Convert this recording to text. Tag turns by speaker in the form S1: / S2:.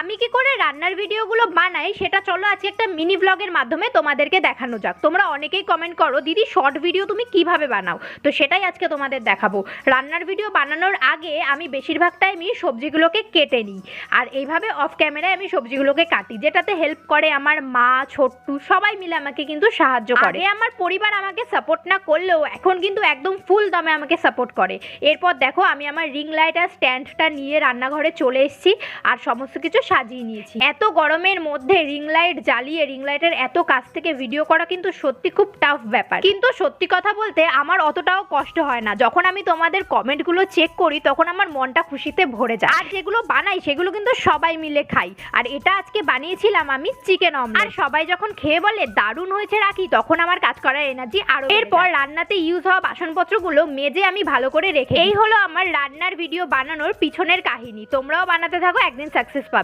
S1: আমি কি করে রান্নার ভিডিওগুলো বানাই সেটা চলো আজকে একটা মিনি ব্লগের মাধ্যমে তোমাদেরকে দেখানো যাক। তোমরা অনেকেই কমেন্ট করো দিদি শর্ট ভিডিও তুমি কিভাবে বানাও, তো সেটাই আজকে তোমাদের দেখাবো। রান্নার ভিডিও বানানোর আগে আমি বেশিরভাগ টাইমই সবজিগুলোকে কেটে নিই, আর এইভাবে অফ ক্যামেরায় আমি সবজিগুলোকে কাটি, যেটাতে হেল্প করে আমার মা, ছোট্টু সবাই মিলে আমাকে কিন্তু সাহায্য করে। আগে আমার পরিবার আমাকে সাপোর্ট না করলেও এখন কিন্তু একদম ফুল দমে আমাকে সাপোর্ট করে। এরপর দেখো আমি আমার রিং লাইট আর স্ট্যান্ডটা নিয়ে রান্নাঘরে চলে এসেছি আর সমস্ত কিছু সাজিয়ে নিয়েছি। এত গরমের মধ্যে রিং লাইট জ্বালিয়ে রিং লাইটের এত কাছ থেকে ভিডিও করা কিন্তু সত্যি খুব টাফ ব্যাপার। কিন্তু সত্যি কথা বলতে আমার অতটাও কষ্ট হয় না। যখন আমি তোমাদের কমেন্টগুলো চেক করি তখন আমার মনটা খুশিতে ভরে যায়। আর যেগুলো বানাই সেগুলো কিন্তু সবাই মিলে খাই। আর এটা আজকে বানিয়েছিলাম আমি চিকেন অমলেট। আর সবাই যখন খেয়ে বলে দারুণ হয়েছে রাখি, তখন আমার কাজ করার এনার্জি আরো। এরপর রান্নাতে ইউজ হওয়া বাসনপত্রগুলো মেজে আমি ভালো করে রেখে, এই হলো আমার রান্নার ভিডিও বানানোর পিছনের কাহিনী। তোমরাও বানাতে থাকো, একদিন সাকসেস পাবে।